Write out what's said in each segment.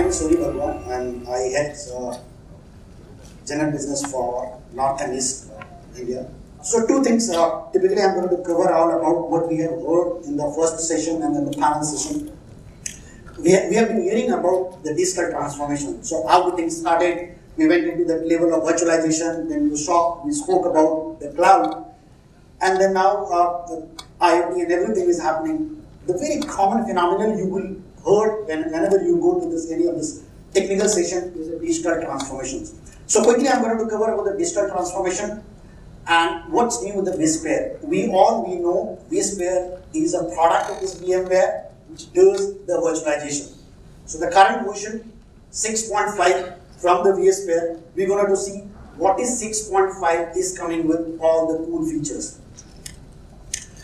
name is Soni Bhagwan and I head general business for North and East India. So two things, typically I'm going to cover all about what we have heard in the first session and then the panel session. We have been hearing about the digital transformation. So how the things started, we went into the level of virtualization, then we spoke about the cloud, and then now IoT and everything is happening. The very common phenomenon you will heard whenever you go to any of this technical session is a digital transformation. So quickly I'm going to cover about the digital transformation and what's new with the VMware. We know VMware is a product of this VMware which does the virtualization. So the current version 6.5 from the VMware, we're going to see what is 6.5 is coming with all the cool features.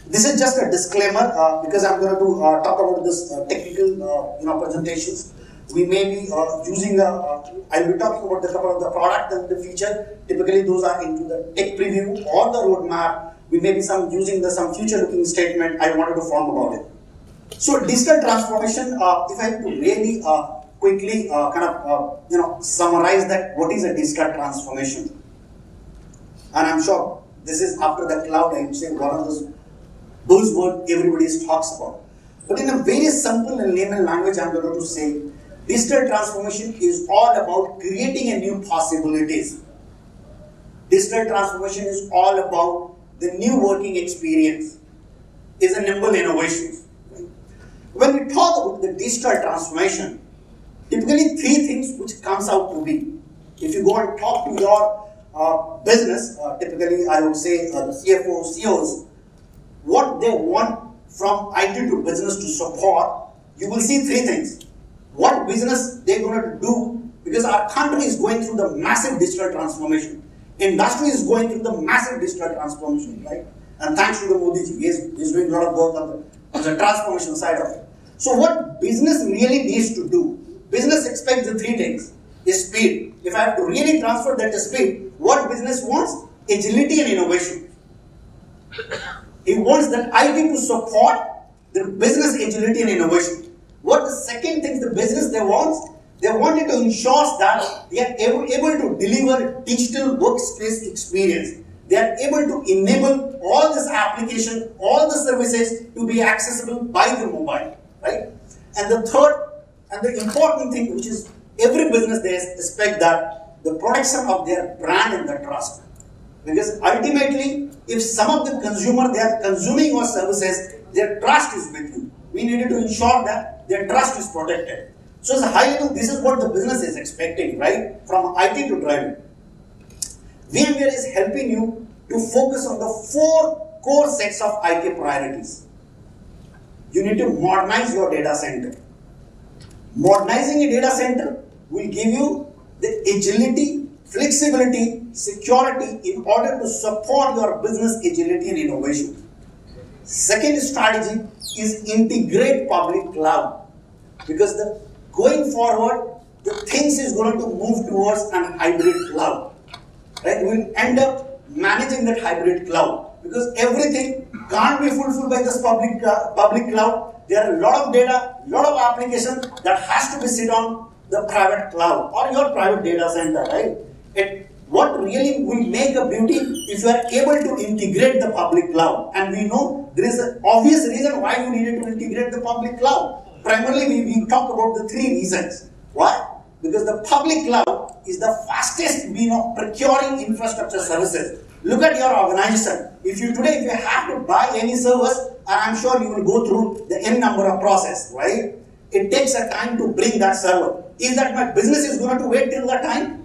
This is just a disclaimer because I'm going to talk about this technical presentations. We may be using I'll be talking about the couple of the product and the feature. Typically those are into the tech preview or the roadmap. We may be using some future looking statement I wanted to form about it. So digital transformation, if I have to really quickly summarize that, what is a digital transformation? And I'm sure this is after the cloud, I would say one of those buzzword everybody talks about. But in a very simple and layman language, I'm going to say, digital transformation is all about creating a new possibilities. Digital transformation is all about the new working experience, is a nimble innovation. When we talk about the digital transformation, typically three things which comes out to be. If you go and talk to your business, typically I would say the CFO, CEOs, what they want from IT to business to support, you will see three things. What business they're going to do, because our country is going through the massive digital transformation. Industry is going through the massive digital transformation, right? And thanks to the Modi ji, he's doing a lot of work on the transformation side of it. So what business really needs to do, business expects the three things, is speed. If I have to really transfer that to speed, what business wants? Agility and innovation. It wants that IT to support the business agility and innovation. What the second thing the business they wanted to ensure that they are able to deliver digital workspace experience. They are able to enable all this application, all the services to be accessible by the mobile, right? And the third and the important thing, which is every business they expect that the protection of their brand and the trust. Because ultimately, if some of the consumer, they are consuming your services, their trust is with you. We needed to ensure that their trust is protected. So as a high level, this is what the business is expecting, right? From IT to driving. VMware is helping you to focus on the 4 core sets of IT priorities. You need to modernize your data center. Modernizing a data center will give you the agility, flexibility, security in order to support your business agility and innovation. Second strategy is integrate public cloud, because going forward, the things is going to move towards an hybrid cloud. Right? We'll end up managing that hybrid cloud because everything can't be fulfilled by this public cloud. There are a lot of data, a lot of application that has to be sit on the private cloud or your private data center, right? What really will make a beauty if you are able to integrate the public cloud. And we know there is an obvious reason why you needed to integrate the public cloud. Primarily, we talk about the 3 reasons. Why? Because the public cloud is the fastest mean of procuring infrastructure services. Look at your organization. If you have to buy any service, and I'm sure you will go through the n number of process, right? It takes a time to bring that server. Is that my business is going to wait till that time?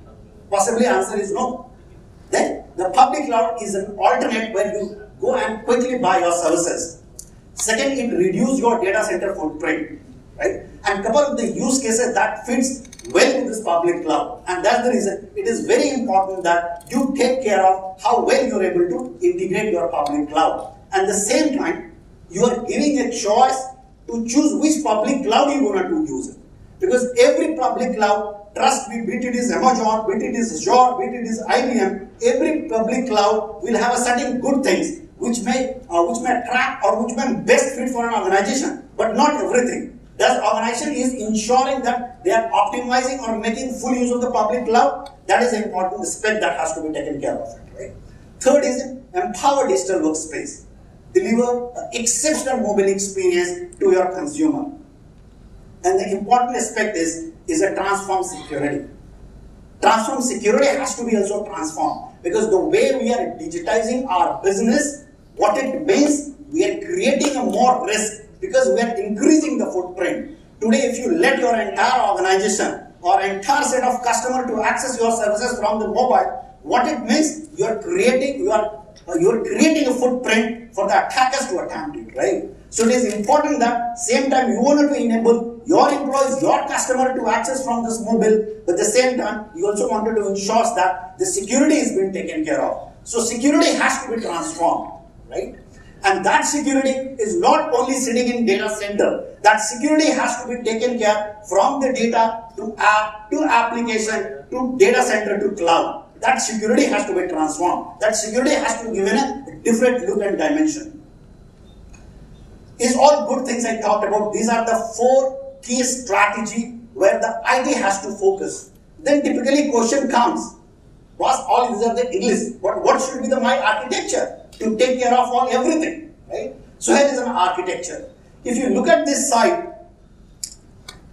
Possibly answer is no. Then the public cloud is an alternate where you go and quickly buy your services. Second, it reduces your data center footprint, right? And couple of the use cases that fits well with this public cloud. And that's the reason it is very important that you take care of how well you're able to integrate your public cloud. And at the same time, you are giving a choice to choose which public cloud you want to use it. Because every public cloud, trust me, be it is Amazon, be it is Azure, be it is IBM, every public cloud will have a certain good things which may attract or which may best fit for an organization, but not everything. Does organization is ensuring that they are optimizing or making full use of the public cloud? That is an important aspect that has to be taken care of. Right? Third is empower digital workspace. Deliver an exceptional mobile experience to your consumer. And the important aspect is a transform security. Transform security has to be also transformed, because the way we are digitizing our business, what it means, we are creating a more risk because we are increasing the footprint. Today, if you let your entire organization or entire set of customers to access your services from the mobile, what it means, you are creating a footprint for the attackers to attempt it, right? So it is important that same time you want to enable your employees, your customer to access from this mobile, but at the same time you also wanted to ensure that the security is being taken care of. So security has to be transformed, right? And that security is not only sitting in data center. That security has to be taken care from the data to app, to application, to data center, to cloud. That security has to be transformed. That security has to be given a different look and dimension. Is all good things I talked about. These are the 4 key strategy where the IT has to focus. Then typically question comes, was all these are the English, but what should be my architecture to take care of everything, right? So here is an architecture. If you look at this side,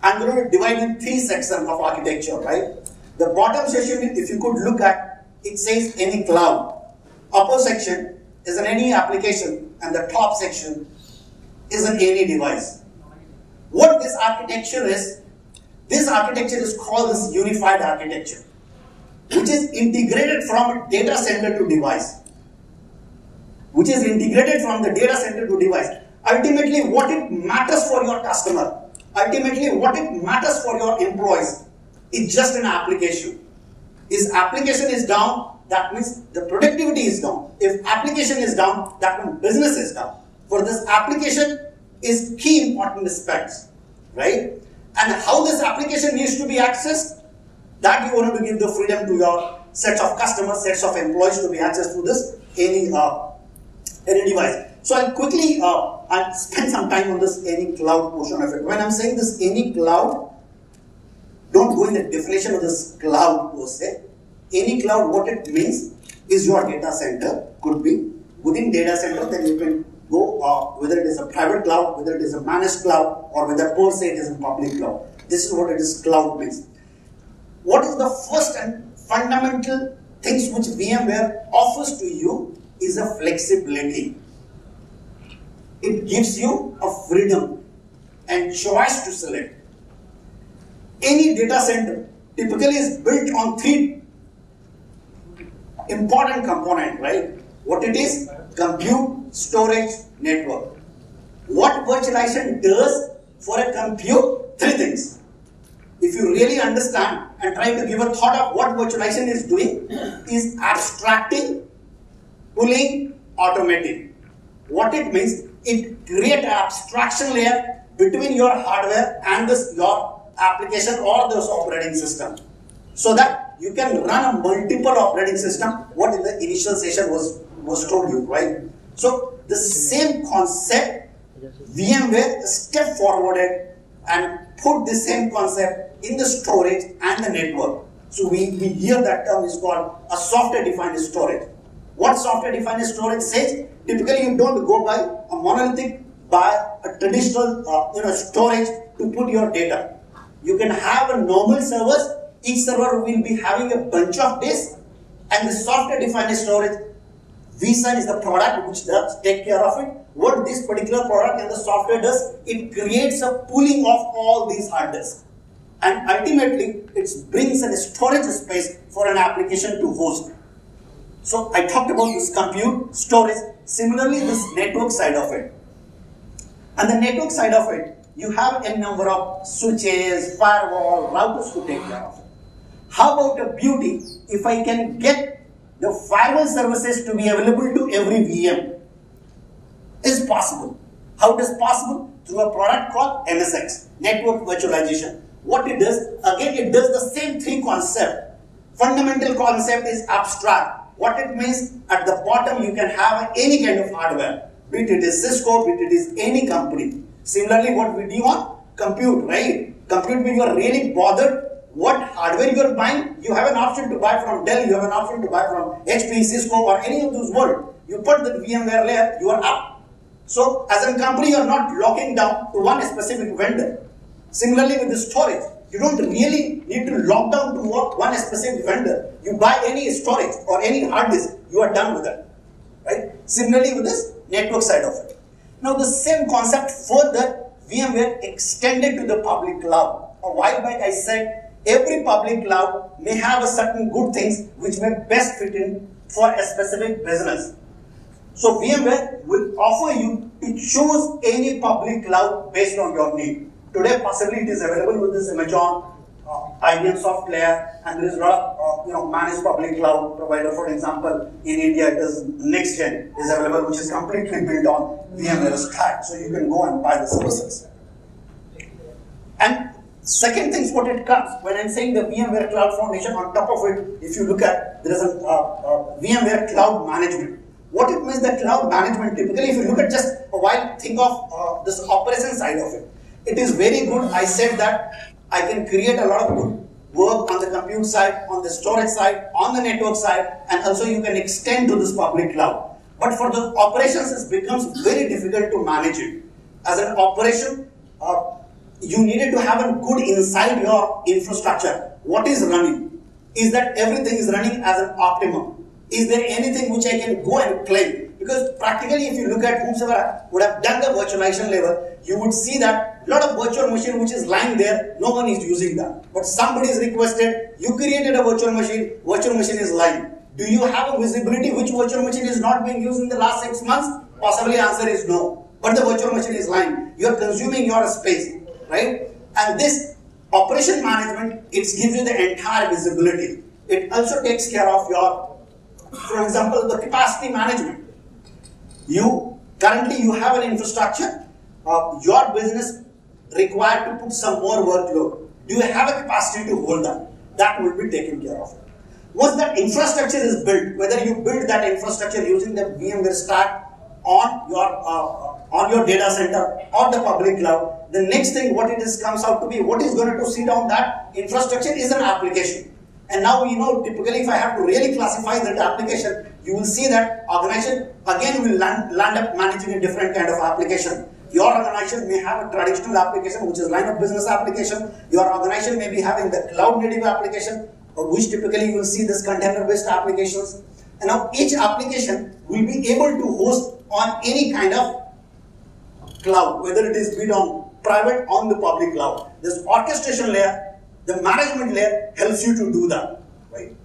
I'm going to divide in 3 sections of architecture, right? The bottom section, if you could look at, it says any cloud. Upper section is an any application, and the top section is an any device. What this architecture is called this unified architecture, which is integrated from data center to device. Which is integrated from the data center to device. Ultimately, what it matters for your customer, ultimately what it matters for your employees, is just an application. If application is down, that means the productivity is down. If application is down, that means business is down. For this application is key important aspects, right? And how this application needs to be accessed, that you want to give the freedom to your sets of customers, sets of employees to be accessed through this any device. So I'll quickly I'll spend some time on this any cloud portion of it. When I'm saying this any cloud, don't go in the definition of this cloud per se. Any cloud, what it means is your data center. Could be within data center, then you can go whether it is a private cloud, whether it is a managed cloud, or whether per se it is a public cloud. This is what it is cloud means. What is the first and fundamental things which VMware offers to you is a flexibility. It gives you a freedom and choice to select. Any data center typically is built on 3 important components, right? What it is? Compute, storage, network. What virtualization does for a compute? 3 things. If you really understand and try to give a thought of what virtualization is doing, is abstracting, pulling, automating. What it means, it creates an abstraction layer between your hardware and your application or this operating system, so that you can run a multiple operating system, what in the initial session was told you, right? So the same concept, VMware step forwarded and put the same concept in the storage and the network. So we hear that term is called a software-defined storage. What software-defined storage says? Typically, you don't go by a monolithic, by a traditional storage to put your data. You can have a normal servers. Each server will be having a bunch of disks, and the software-defined storage, vSAN is the product which does take care of it. What this particular product and the software does, it creates a pooling of all these hard disks, and ultimately it brings a storage space for an application to host. So I talked about this compute, storage. Similarly, this network side of it. And the network side of it, you have a number of switches, firewall, routers to take care of. How about the beauty if I can get the firewall services to be available to every VM? Is possible. How it is possible? Through a product called NSX, Network Virtualization. What it does, again it does the same 3 concepts. Fundamental concept is abstract. What it means, at the bottom you can have any kind of hardware, be it is Cisco, be it is any company. Similarly, what we do on compute, right? Compute means you are really bothered what hardware you are buying. You have an option to buy from Dell, you have an option to buy from HP, Cisco, or any of those world. You put the VMware layer, you are up. So as a company, you are not locking down to one specific vendor. Similarly with the storage, you don't really need to lock down to one specific vendor. You buy any storage or any hard disk, you are done with that. Right? Similarly with this network side of it. Now the same concept further VMware extended to the public cloud. A while back I said every public cloud may have a certain good things which may best fit in for a specific business. So VMware will offer you to choose any public cloud based on your need. Today possibly it is available with this Amazon, IBM soft layer, and there is a lot of managed public cloud provider. For example, in India it is NextGen is available, which is completely built on VMware stack. So you can go and buy the services. And second thing is what it comes when I'm saying the VMware Cloud Foundation. On top of it, if you look at, there is a VMware Cloud Management. What it means, the cloud management, typically if you look at just a while, think of this operation side of it. It is very good. I said that I can create a lot of good work on the compute side, on the storage side, on the network side, and also you can extend to this public cloud. But for the operations, it becomes very difficult to manage it. As an operation, you needed to have a good inside your infrastructure. What is running? Is that everything is running as an optimum? Is there anything which I can go and claim? Because practically if you look at whosoever would have done the virtualization level, you would see that a lot of virtual machine which is lying there, no one is using that. But somebody is requested, you created a virtual machine is lying. Do you have a visibility which virtual machine is not being used in the last 6 months? Possibly answer is no. But the virtual machine is lying. You are consuming your space, right? And this operation management, it gives you the entire visibility. It also takes care of your, for example, the capacity management. Currently you have an infrastructure, your business required to put some more workload. Do you have a capacity to hold that? That will be taken care of. Once that infrastructure is built, whether you build that infrastructure using the VMware stack on your data center or the public cloud, the next thing what it is comes out to be, what is going to sit on that infrastructure is an application. And now we know typically if I have to really classify that application, you will see that organization again will land up managing a different kind of application. Your organization may have a traditional application which is line of business application. Your organization may be having the cloud native application, which typically you will see this container based applications. And now each application will be able to host on any kind of cloud, whether it is built on private or on the public cloud. This orchestration layer, the management layer helps you to do that, right?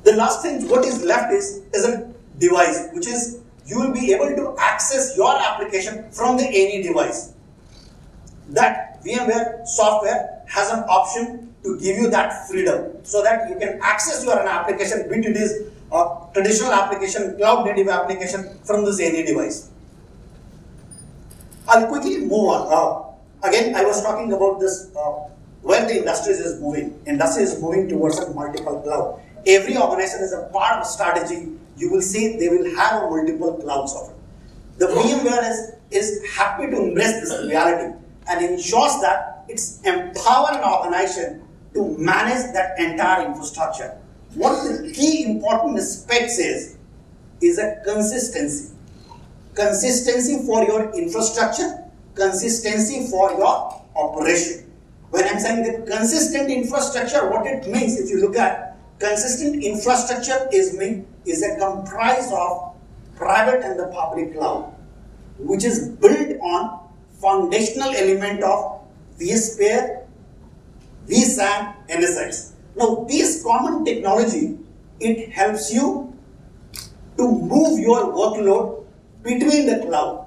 The last thing what is left is a device, which is you will be able to access your application from the any device. That VMware software has an option to give you that freedom so that you can access your application, be it is a traditional application, cloud native application from this any device. I'll quickly move on. Again, I was talking about this where the industry is moving. Industry is moving towards a multiple cloud. Every organization is a part of strategy. You will see they will have a multiple clouds of it. The VMware is happy to embrace this reality and ensures that it's empower an organization to manage that entire infrastructure. What the key important aspects is a consistency. Consistency for your infrastructure, consistency for your operation. When I'm saying the consistent infrastructure, what it means, if you look at consistent infrastructure is a comprised of private and the public cloud, which is built on foundational element of vSphere, vSAN, NSX. Now, this common technology, it helps you to move your workload between the cloud.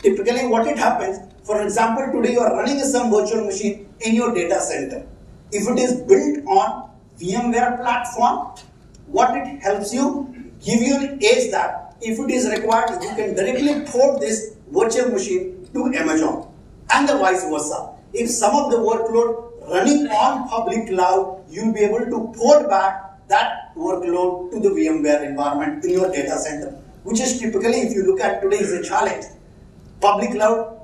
Typically, what it happens, for example, today you are running some virtual machine in your data center. If it is built on VMware platform, what it helps you, give you an edge that if it is required, you can directly port this virtual machine to Amazon and the vice versa. If some of the workload running on public cloud, you'll be able to port back that workload to the VMware environment in your data center, which is typically, if you look at today, is a challenge. Public cloud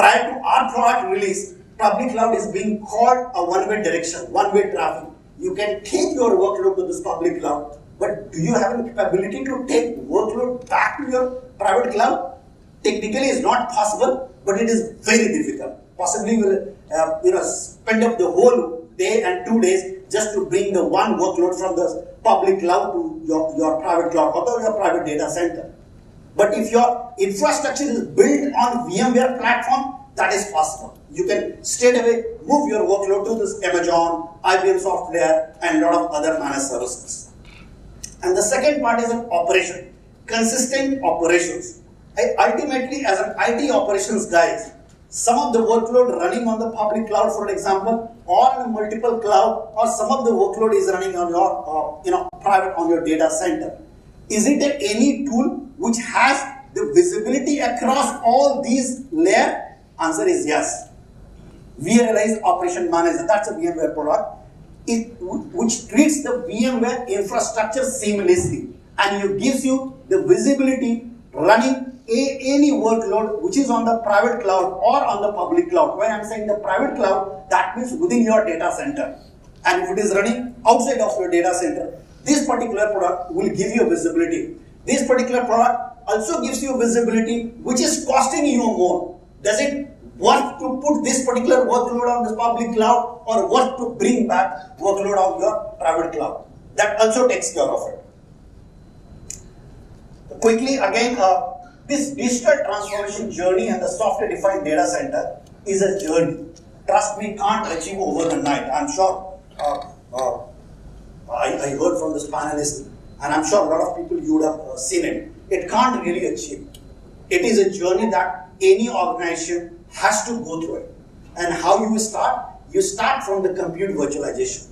prior to our product release, public cloud is being called a one-way direction, one-way traffic. You can take your workload to this public cloud, but do you have the capability to take workload back to your private cloud? Technically, it's not possible, but it is very difficult. Possibly, you will spend up the whole day and 2 days just to bring the one workload from the public cloud to your private cloud or to your private data center. But if your infrastructure is built on VMware platform, that is possible. You can straight away move your workload to this Amazon, IBM software, and a lot of other managed services. And the second part is an operation, consistent operations. Ultimately, as an IT operations guys, some of the workload running on the public cloud, for example, or on a multiple cloud, or some of the workload is running on your private on your data center. Is it any tool which has the visibility across all these layers? Answer is yes. vRealize Operation Manager, that's a VMware product, which treats the VMware infrastructure seamlessly and gives you the visibility running any workload which is on the private cloud or on the public cloud. When I'm saying the private cloud, that means within your data center. And if it is running outside of your data center, this particular product will give you visibility. This particular product also gives you visibility which is costing you more. Does it worth to put this particular workload on the public cloud or worth to bring back workload on your private cloud? That also takes care of it. Quickly again, this digital transformation journey and the software-defined data center is a journey. Trust me, can't achieve over the night. I'm sure I heard from this panelist, and I'm sure a lot of people you would have seen it. It can't really achieve. It is a journey that any organization has to go through it. And how you start? You start from the compute virtualization.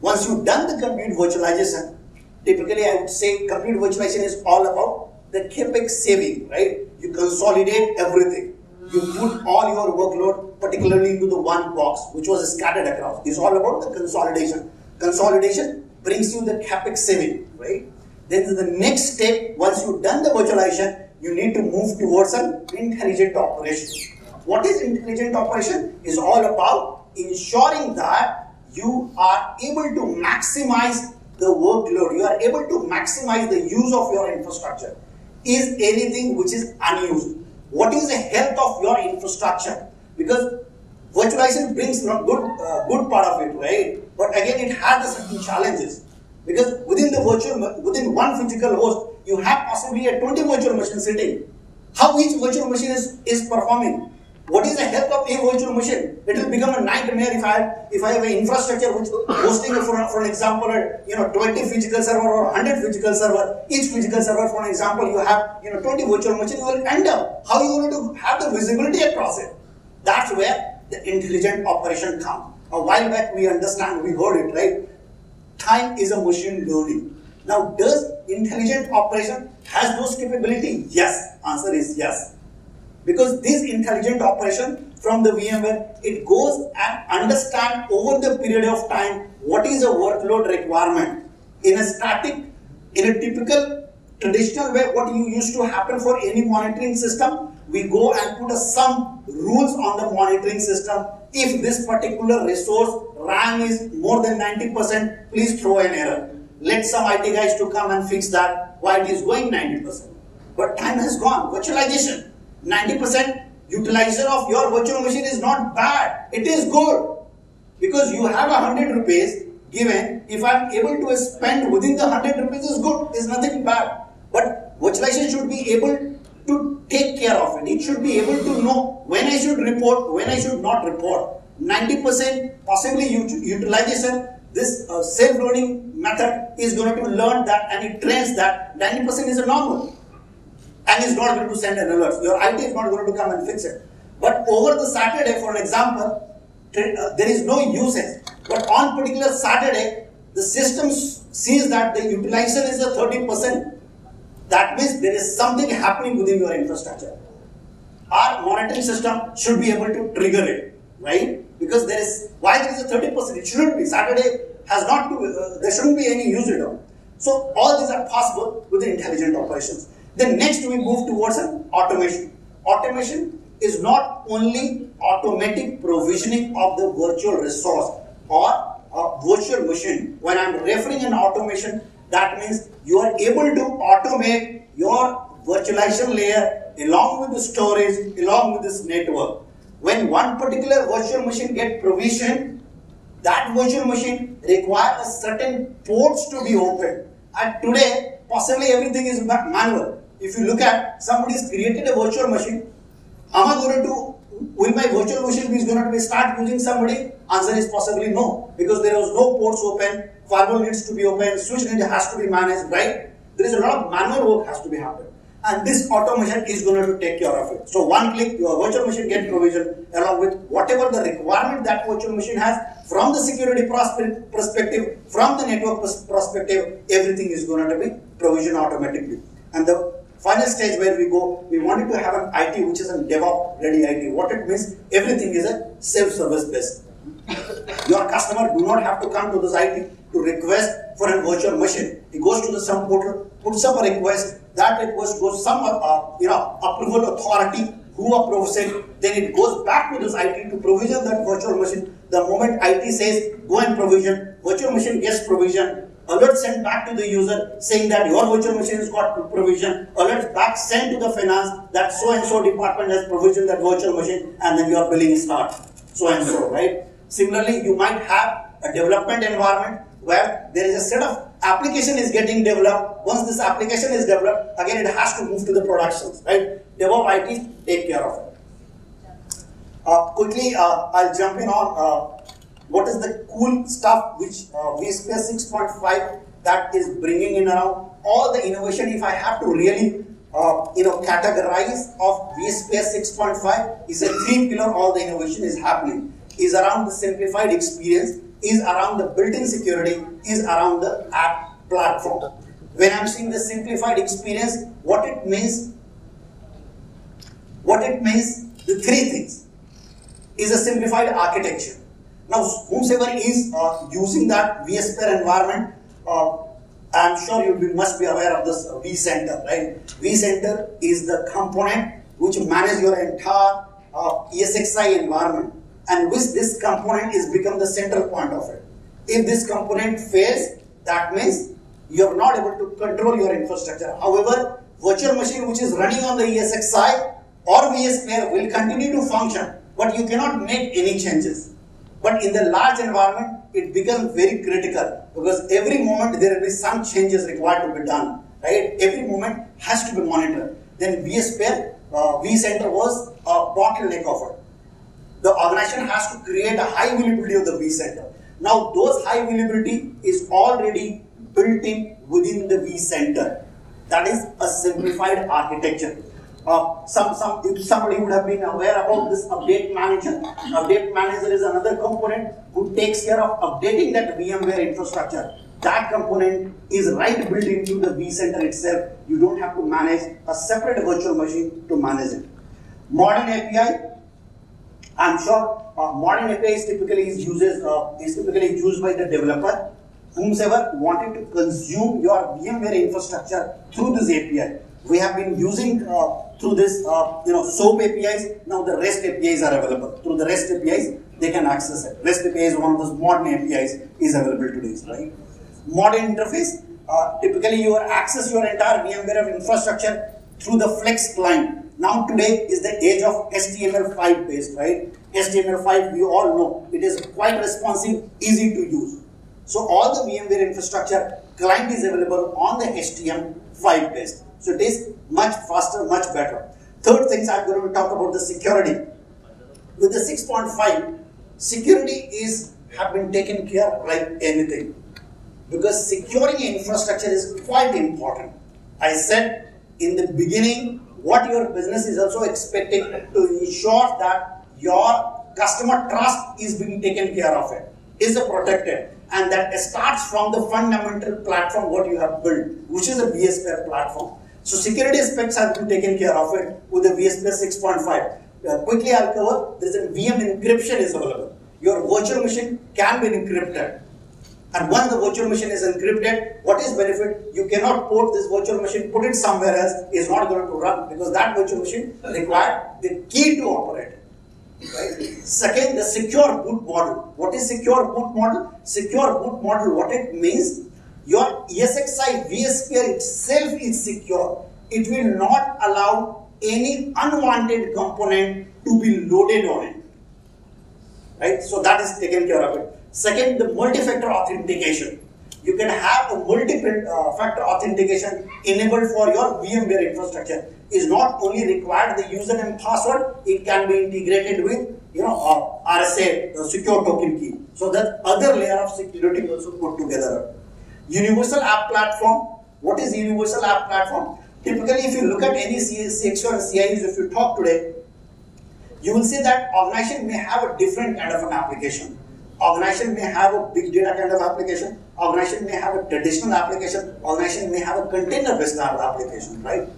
Once you've done the compute virtualization, typically I would say compute virtualization is all about the CapEx saving, right? You consolidate everything. You put all your workload particularly into the one box which was scattered across. It's all about the consolidation. Consolidation brings you the CapEx saving, right? Then the next step, once you've done the virtualization, you need to move towards an intelligent operation. What is intelligent operation? Is all about ensuring that you are able to maximize the workload. You are able to maximize the use of your infrastructure. Is anything which is unused? What is the health of your infrastructure? Because virtualization brings good part of it, right? But again, it has certain challenges. Because within one physical host, you have possibly a 20 virtual machine sitting. How each virtual machine is performing? What is the health of a virtual machine? It will become a nightmare if I have an infrastructure which hosting for an example 20 physical server or 100 physical server. Each physical server, for an example, you have 20 virtual machines. You will end up how you are going to have the visibility across it. That's where the intelligent operation comes. A while back we heard it, right? Time is a machine learning. Now, does intelligent operation has those capabilities? Yes. Answer is yes. Because this intelligent operation from the VMware, it goes and understand over the period of time what is a workload requirement. In a typical traditional way, what used to happen for any monitoring system, we go and put some rules on the monitoring system. If this particular resource RAM is more than 90%, please throw an error. Let some IT guys to come and fix that, why it is going 90%. But time has gone. Virtualization. 90% utilization of your virtual machine is not bad. It is good. Because you have 100 rupees given. If I am able to spend within the 100 rupees is good. Is nothing bad. But virtualization should be able to take care of it. It should be able to know when I should report, when I should not report. 90% possibly utilization, this self-learning method is going to learn that and it trains that 90% is a normal. And is not going to send an alert. Your IT is not going to come and fix it. But over the Saturday, for an example, there is no usage. But on particular Saturday, the system sees that the utilization is a 30%. That means there is something happening within your infrastructure. Our monitoring system should be able to trigger it, right? Because why there is a 30%? It shouldn't be. Saturday has not to, there shouldn't be any use at all. So all these are possible with the intelligent operations. Then next we move towards an automation. Automation is not only automatic provisioning of the virtual resource or a virtual machine. When I'm referring an automation, that means you are able to automate your virtualization layer along with the storage, along with this network. When one particular virtual machine gets provisioned, that virtual machine requires a certain ports to be opened. And today, possibly everything is manual. If you look at somebody's created a virtual machine, will my virtual machine is going to be start using somebody? Answer is possibly no, because there is no ports open, firewall needs to be open, switch has to be managed, right? There is a lot of manual work has to be happened. And this automation is going to take care of it. So one click, your virtual machine gets provisioned along with whatever the requirement that virtual machine has from the security perspective, from the network perspective, everything is going to be provisioned automatically. And the final stage where we go, we wanted to have an IT which is a DevOps ready IT. What it means, everything is a self-service based. Your customer do not have to come to this IT to request for a virtual machine. He goes to the some portal, puts up a request, that request goes some approval authority who approves it, then it goes back to this IT to provision that virtual machine. The moment IT says go and provision, virtual machine gets provision, alert sent back to the user saying that your virtual machine has got provision, alert back sent to the finance that so and so department has provisioned that virtual machine, and then your billing starts, so and so, right? Similarly, you might have a development environment where there is a set of application is getting developed. Once this application is developed, again it has to move to the productions, right? DevOps IT take care of it. Quickly, I'll jump in on what is the cool stuff which vSphere 6.5 that is bringing in around all the innovation. If I have to really categorize of vSphere 6.5, is a three pillar. All the innovation is happening. Is around the simplified experience, is around the built-in security, is around the app platform. When I'm saying the simplified experience, what it means, the three things is a simplified architecture. Now, whomsoever is using that vSphere environment, I'm sure you must be aware of this vCenter, right? vCenter is the component which manages your entire ESXi environment, and which this component is become the central point of it. If this component fails, that means you're not able to control your infrastructure. However, virtual machine which is running on the ESXi or vSphere will continue to function, but you cannot make any changes. But in the large environment, it becomes very critical, because every moment there will be some changes required to be done, right? Every moment has to be monitored. Then vSphere, vCenter was a bottleneck of it. The organization has to create a high availability of the vCenter. Now, those high availability is already built in within the vCenter. That is a simplified architecture. If somebody would have been aware about this update manager. Update manager is another component who takes care of updating that VMware infrastructure. That component is right built into the vCenter itself. You don't have to manage a separate virtual machine to manage it. Modern API. I'm sure modern API is typically used by the developer, whomsoever wanted to consume your VMware infrastructure through this API. We have been using through this SOAP APIs. Now the REST APIs are available. Through the REST APIs, they can access it. REST API is one of those modern APIs is available today, right? Modern interface. Typically, you access your entire VMware infrastructure through the Flex client. Now today is the age of HTML5 based, right? HTML5, we all know, it is quite responsive, easy to use. So all the VMware infrastructure client is available on the HTML5 based. So it is much faster, much better. Third things I'm going to talk about the security. With the 6.5, security have been taken care of like anything. Because securing infrastructure is quite important. I said in the beginning, what your business is also expecting to ensure that your customer trust is being taken care of it, is protected, and that starts from the fundamental platform what you have built, which is a vSphere platform. So security aspects have been taken care of it with the vSphere 6.5. Quickly I'll cover, there is a VM encryption is available. Your virtual machine can be encrypted. And once the virtual machine is encrypted, what is benefit? You cannot port this virtual machine, put it somewhere else, is not going to run, because that virtual machine requires the key to operate. Right? Second, the secure boot model. What is secure boot model? Secure boot model, what it means? Your ESXi vSphere itself is secure. It will not allow any unwanted component to be loaded on it. Right? So that is taken care of it. Second, the multi-factor authentication. You can have a multi-factor authentication enabled for your VMware infrastructure. Is not only required the username and password, it can be integrated with RSA, the secure token key. So that other layer of security also put together. Universal app platform. What is universal app platform? Typically, if you look at any CXO and CIEs, if you talk today, you will see that organization may have a different kind of an application. Organization may have a big data kind of application. Organization may have a traditional application. Organization may have a container-based kind of application, right?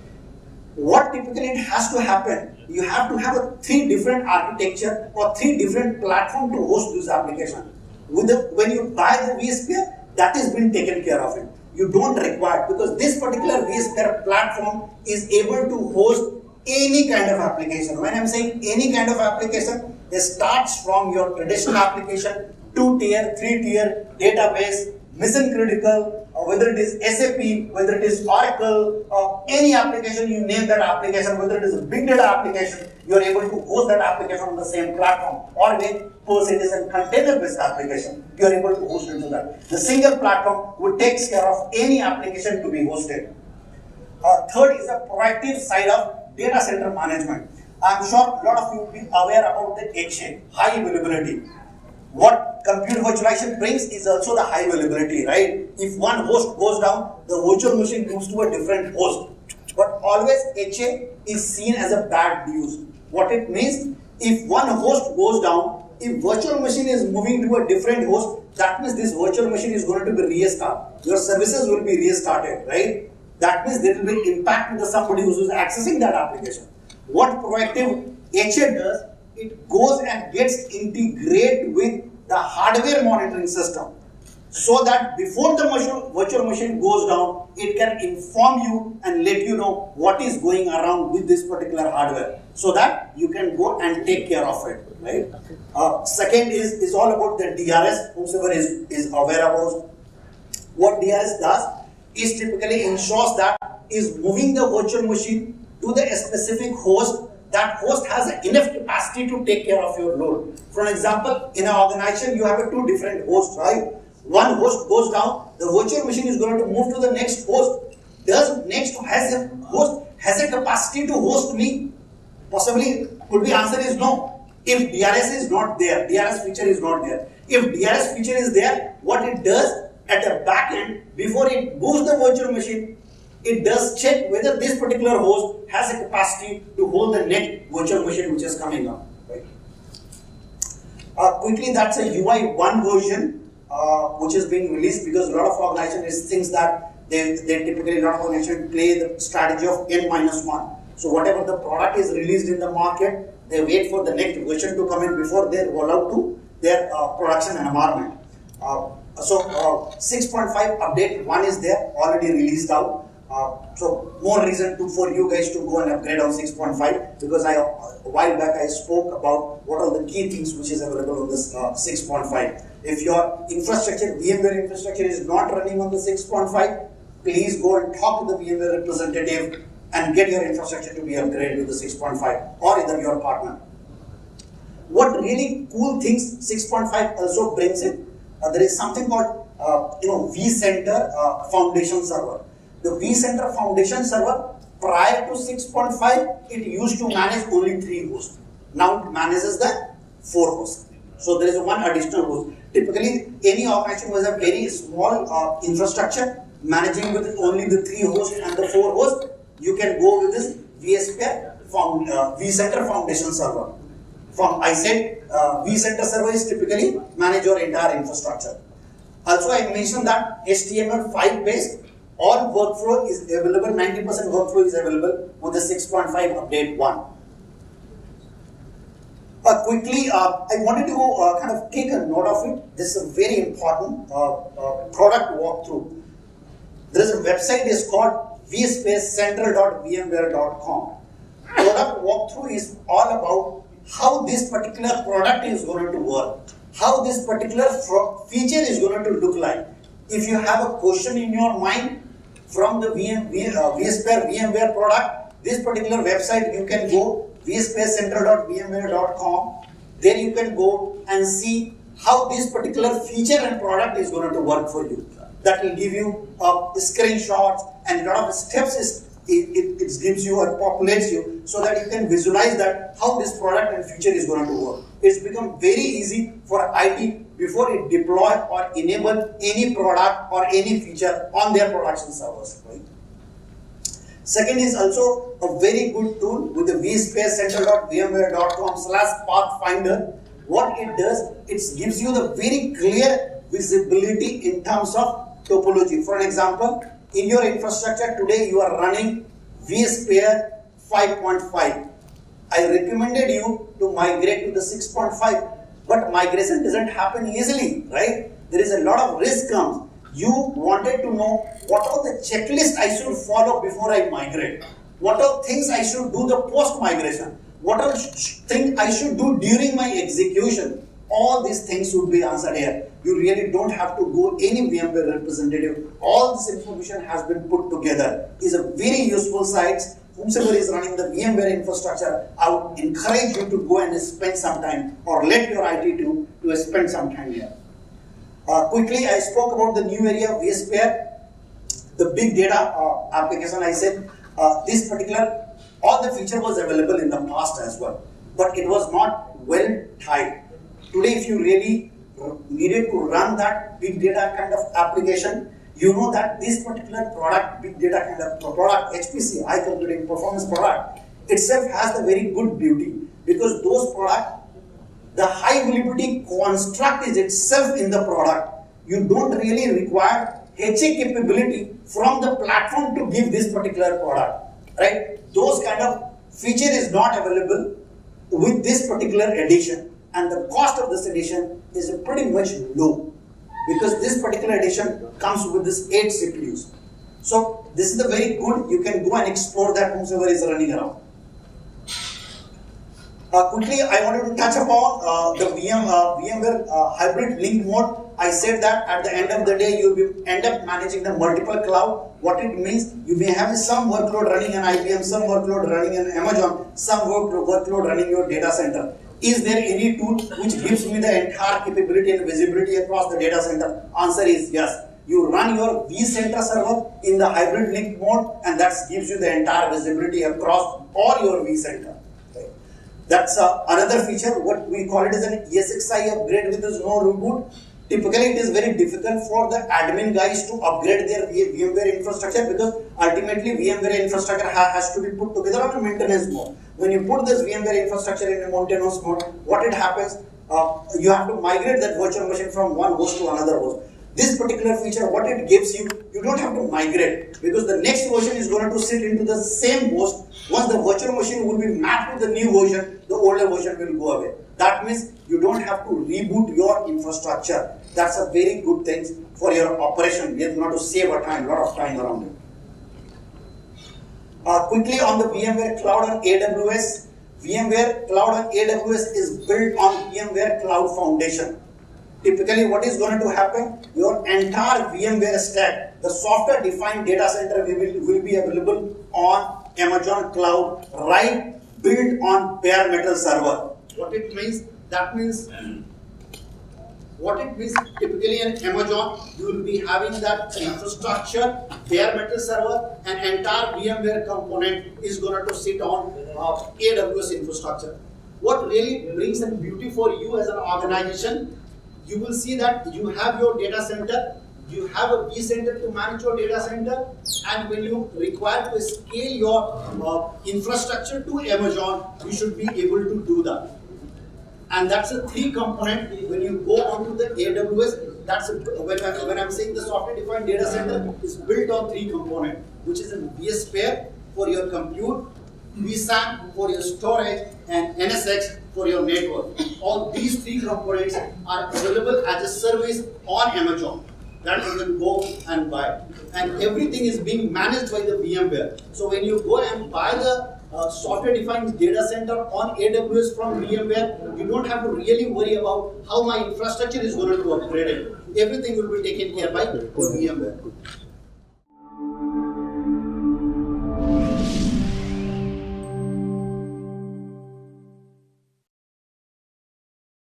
What typically it has to happen, you have to have a 3 different architecture or 3 different platform to host this application. When you buy the vSphere, that is been taken care of it. You don't require, because this particular vSphere platform is able to host any kind of application. When I'm saying any kind of application, it starts from your traditional application, 2-tier, 3-tier database, mission critical, whether it is SAP, whether it is Oracle, any application, you name that application, whether it is a big data application, you are able to host that application on the same platform. Or suppose it is a container-based application, you are able to host into that. The single platform would take care of any application to be hosted. Third is the proactive side of data center management. I'm sure a lot of you will be aware about the HA, high availability. What compute virtualization brings is also the high availability, right? If one host goes down, the virtual machine moves to a different host. But always HA is seen as a bad news. What it means, if one host goes down, if virtual machine is moving to a different host, that means this virtual machine is going to be restarted. Your services will be restarted, right? That means there will be impact to somebody who is accessing that application. What proactive HA does, it goes and gets integrated with the hardware monitoring system, so that before the virtual machine goes down, it can inform you and let you know what is going around with this particular hardware, so that you can go and take care of it, right? Second is all about the DRS. Whoever is aware about what DRS does, is typically ensures that is moving the virtual machine to the specific host. That host has enough capacity to take care of your load. For example, in an organization, you have 2 different hosts, right? One host goes down, the virtual machine is going to move to the next host. Does next host has a capacity to host me? Possibly, could be answer is no. If DRS is not there, DRS feature is not there. If DRS feature is there, what it does at the back end, before it moves the virtual machine, it does check whether this particular host has a capacity to hold the next virtual machine which is coming up. Right? Quickly, that's a UI 1 version which is being released, because a lot of organizations think that they typically, a lot of organizations play the strategy of N-1. So whatever the product is released in the market, they wait for the next version to come in before they roll out to their production environment. So 6.5 update 1 is there, already released out. So more reason for you guys to go and upgrade on 6.5, because a while back I spoke about what are the key things which is available on this 6.5. If your infrastructure, VMware infrastructure is not running on the 6.5, please go and talk to the VMware representative and get your infrastructure to be upgraded to the 6.5, or either your partner. What really cool things 6.5 also brings in, there is something called vCenter Foundation Server. The vCenter Foundation Server, prior to 6.5, it used to manage only 3 hosts. Now it manages the 4 hosts. So there is one additional host. Typically, any organization who has a very small infrastructure, managing with only the 3 hosts and the 4 hosts, you can go with this vCenter Foundation Server. I said vCenter Server is typically manage your entire infrastructure. Also, I mentioned that HTML5 based all workflow is available, 90% workflow is available with the 6.5 update 1. Quickly, I wanted to kind of take a note of it. This is a very important product walkthrough. There is a website is called vspacecentral.vmware.com. Product walkthrough is all about how this particular product is going to work, how this particular feature is going to look like. If you have a question in your mind from the vSphere VMware product, this particular website you can go vspacecentral.vmware.com. There you can go and see how this particular feature and product is going to work for you. That will give you screenshots and a lot of steps. It gives you or populates you so that you can visualize that how this product and feature is going to work. It's become very easy for IT before it deploy or enable any product or any feature on their production servers. Right? Second is also a very good tool with the vspacecentral.vmware.com/pathfinder. What it does, it gives you the very clear visibility in terms of topology. For an example, in your infrastructure today you are running vSphere 5.5. I recommended you to migrate to the 6.5, but migration doesn't happen easily, right? There is a lot of risk comes. You wanted to know what are the checklist I should follow before I migrate. What are things I should do the post-migration? What are things I should do during my execution? All these things should be answered here. You really don't have to go any VMware representative. All this information has been put together. It's a very useful site. Whomever is running the VMware infrastructure, I would encourage you to go and spend some time or let your IT team to spend some time here. Quickly, I spoke about the new area of vSphere, the big data application. I said this particular, all the feature was available in the past as well, but it was not well tied. Today, if you really needed to run that big data kind of application, you know that this particular product, big data kind of product, HPC, high computing performance product, itself has the very good beauty because those products, the high availability construct is itself in the product. You don't really require HA capability from the platform to give this particular product, right? Those kind of feature is not available with this particular edition, and the cost of this edition is pretty much low because this particular edition comes with this 8 CPUs. So this is the very good. You can go and explore that whoever is running around. Quickly, I wanted to touch upon the VMware hybrid link mode. I said that at the end of the day, you will end up managing the multiple cloud. What it means, you may have some workload running on IBM, some workload running on Amazon, some workload running your data center. Is there any tool which gives me the entire capability and visibility across the data center? Answer is yes. You run your vCenter server in the hybrid link mode, and that gives you the entire visibility across all your vCenter. That's another feature. What we call it is an ESXi upgrade with this no reboot. Typically, it is very difficult for the admin guys to upgrade their VMware infrastructure because ultimately VMware infrastructure has to be put together on a maintenance mode. When you put this VMware infrastructure in a maintenance mode, what it happens, you have to migrate that virtual machine from one host to another host. This particular feature, what it gives you, you don't have to migrate because the next version is going to sit into the same host. Once the virtual machine will be mapped to the new version, the older version will go away. That means you don't have to reboot your infrastructure. That's a very good thing for your operation. You have not to save a lot of time around it. Quickly on the VMware Cloud on AWS. VMware Cloud on AWS is built on VMware Cloud Foundation. Typically, what is going to happen? Your entire VMware stack, the software-defined data center will be available on Amazon Cloud, right? Built on bare metal server. What it means? That means typically in Amazon, you will be having that infrastructure, bare metal server, and entire VMware component is going to sit on AWS infrastructure. What really brings some beauty for you as an organization, you will see that you have your data center, you have a vCenter to manage your data center, and when you require to scale your infrastructure to Amazon, you should be able to do that. And that's a 3 component. When you go onto the AWS, that's when I'm saying the software-defined data center is built on 3 components, which is a vSphere for your compute, vSAN for your storage, and NSX for your network. All these three components are available as a service on Amazon that you can go and buy. And everything is being managed by the VMware. So when you go and buy the software-defined data center on AWS from VMware, you don't have to really worry about how my infrastructure is going to be upgraded. Everything will be taken care by VMware.